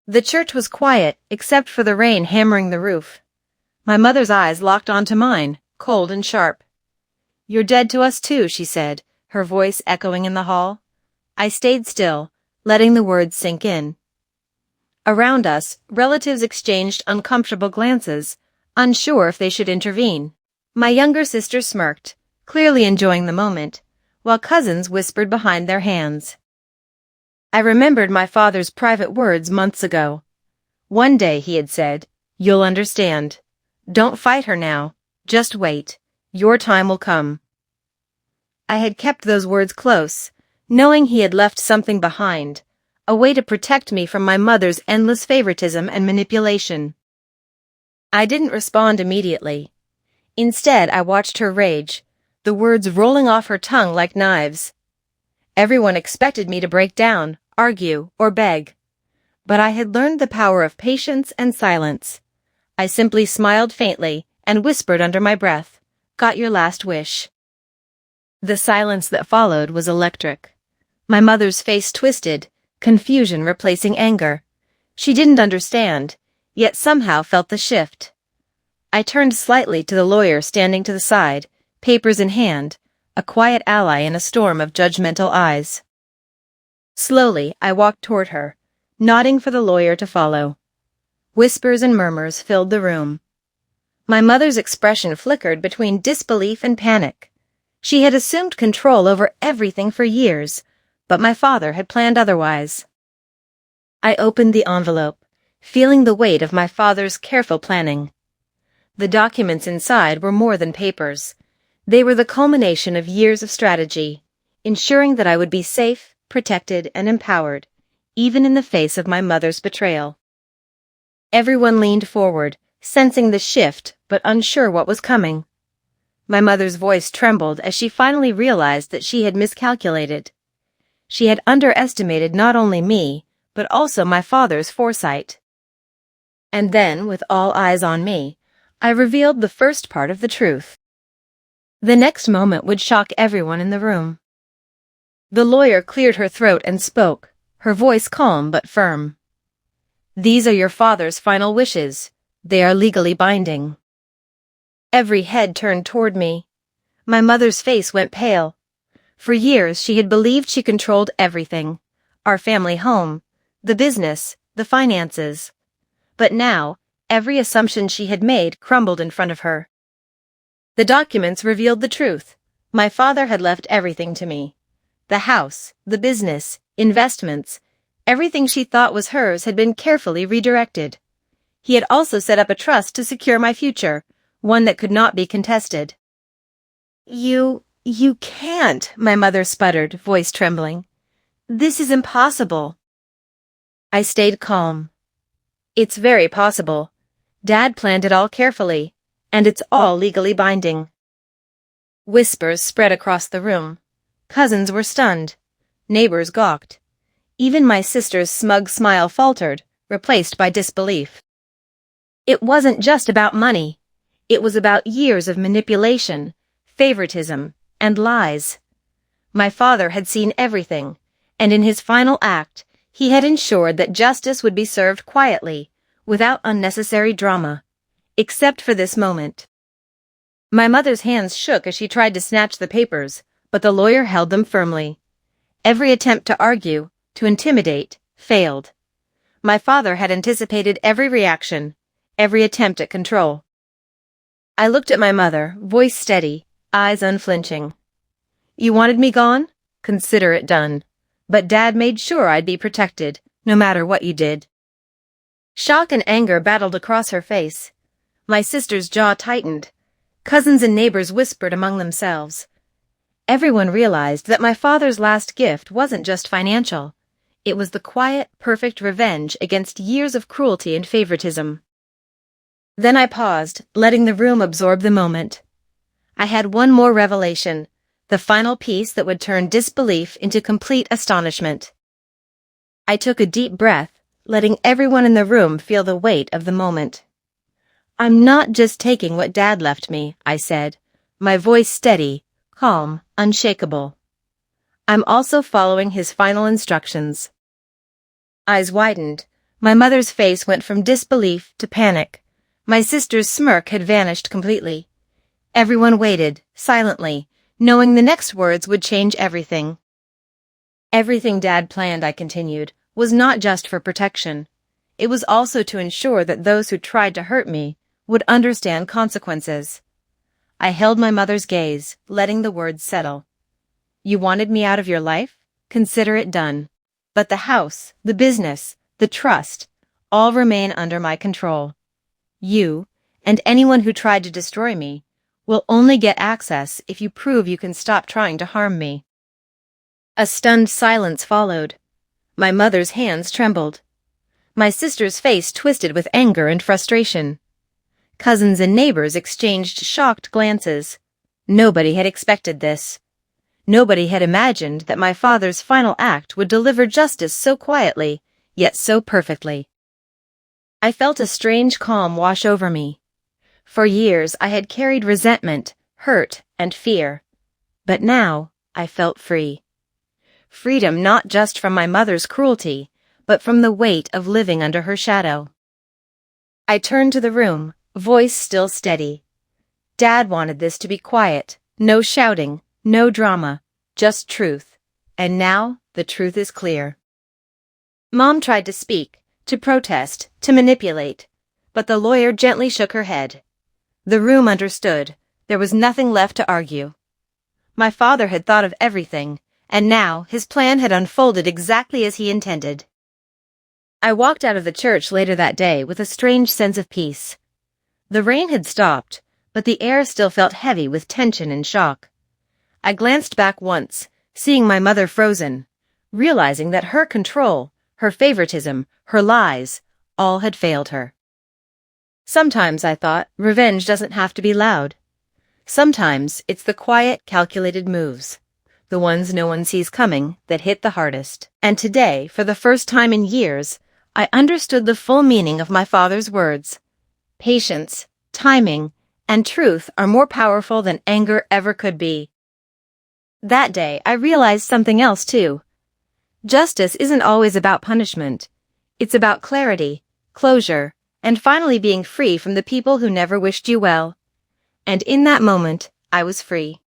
The church was quiet, except for the rain hammering the roof. My mother's eyes locked onto mine, cold and sharp. "You're dead to us too," she said, her voice echoing in the hall. I stayed still, letting the words sink in. Around us, relatives exchanged uncomfortable glances, unsure if they should intervene. My younger sister smirked, clearly enjoying the moment, while cousins whispered behind their hands. I remembered my father's private words months ago. One day, he had said, "You'll understand. Don't fight her now. Just wait. Your time will come." I had kept those words close, knowing he had left something behind, a way to protect me from my mother's endless favoritism and manipulation. I didn't respond immediately. Instead, I watched her rage, the words rolling off her tongue like knives. Everyone expected me to break down, argue, or beg. But I had learned the power of patience and silence. I simply smiled faintly and whispered under my breath, "Got your last wish." The silence that followed was electric. My mother's face twisted, confusion replacing anger. She didn't understand, yet somehow felt the shift. I turned slightly to the lawyer standing to the side, papers in hand, a quiet ally in a storm of judgmental eyes. Slowly, I walked toward her, nodding for the lawyer to follow. Whispers and murmurs filled the room. My mother's expression flickered between disbelief and panic. She had assumed control over everything for years, but my father had planned otherwise. I opened the envelope, feeling the weight of my father's careful planning. The documents inside were more than papers. They were the culmination of years of strategy, ensuring that I would be safe, protected, and empowered, even in the face of my mother's betrayal. Everyone leaned forward, sensing the shift but unsure what was coming. My mother's voice trembled as she finally realized that she had miscalculated. She had underestimated not only me, but also my father's foresight. And then, with all eyes on me, I revealed the first part of the truth. The next moment would shock everyone in the room. The lawyer cleared her throat and spoke, her voice calm but firm. "These are your father's final wishes. They are legally binding." Every head turned toward me. My mother's face went pale. For years, she had believed she controlled everything: our family home, the business, the finances. But now, every assumption she had made crumbled in front of her. The documents revealed the truth. My father had left everything to me. The house, the business, investments, everything she thought was hers had been carefully redirected. He had also set up a trust to secure my future, one that could not be contested. You can't," my mother sputtered, voice trembling. "This is impossible." I stayed calm. "It's very possible. Dad planned it all carefully, and it's all legally binding." Whispers spread across the room. Cousins were stunned. Neighbors gawked. Even my sister's smug smile faltered, replaced by disbelief. It wasn't just about money. It was about years of manipulation, favoritism, and lies. My father had seen everything, and in his final act, he had ensured that justice would be served quietly, without unnecessary drama, except for this moment. My mother's hands shook as she tried to snatch the papers, but the lawyer held them firmly. Every attempt to argue, to intimidate, failed. My father had anticipated every reaction, every attempt at control. I looked at my mother, voice steady, eyes unflinching. "You wanted me gone? Consider it done. But Dad made sure I'd be protected, no matter what you did." Shock and anger battled across her face. My sister's jaw tightened. Cousins and neighbors whispered among themselves. Everyone realized that my father's last gift wasn't just financial. It was the quiet, perfect revenge against years of cruelty and favoritism. Then I paused, letting the room absorb the moment. I had one more revelation, the final piece that would turn disbelief into complete astonishment. I took a deep breath, letting everyone in the room feel the weight of the moment. "I'm not just taking what Dad left me," I said, my voice steady, calm, unshakable. "I'm also following his final instructions." Eyes widened, My mother's face went from disbelief to panic. My sister's smirk had vanished completely. Everyone waited, silently, knowing the next words would change everything. Everything Dad planned, I continued, was not just for protection. It was also to ensure that those who tried to hurt me would understand consequences. I held my mother's gaze, letting the words settle. You wanted me out of your life? Consider it done. But the house, the business, the trust, all remain under my control. You, and anyone who tried to destroy me, will only get access if you prove you can stop trying to harm me. A stunned silence followed. My mother's hands trembled. My sister's face twisted with anger and frustration. Cousins and neighbors exchanged shocked glances. Nobody had expected this. Nobody had imagined that my father's final act would deliver justice so quietly, yet so perfectly. I felt a strange calm wash over me. For years I had carried resentment, hurt, and fear. But now I felt free. Freedom not just from my mother's cruelty, but from the weight of living under her shadow. I turned to the room, voice still steady. Dad wanted this to be quiet, no shouting, no drama, just truth. And now the truth is clear. Mom tried to speak, to protest, to manipulate, but the lawyer gently shook her head. The room understood. There was nothing left to argue. My father had thought of everything, and now his plan had unfolded exactly as he intended. I walked out of the church later that day with a strange sense of peace. The rain had stopped, but the air still felt heavy with tension and shock. I glanced back once, seeing my mother frozen, realizing that her control, her favoritism, her lies, all had failed her. Sometimes, I thought, revenge doesn't have to be loud. Sometimes it's the quiet, calculated moves, the ones no one sees coming, that hit the hardest. And today, for the first time in years, I understood the full meaning of my father's words. Patience, timing, and truth are more powerful than anger ever could be. That day, I realized something else too. Justice isn't always about punishment. It's about clarity, closure, and finally being free from the people who never wished you well. And in that moment, I was free.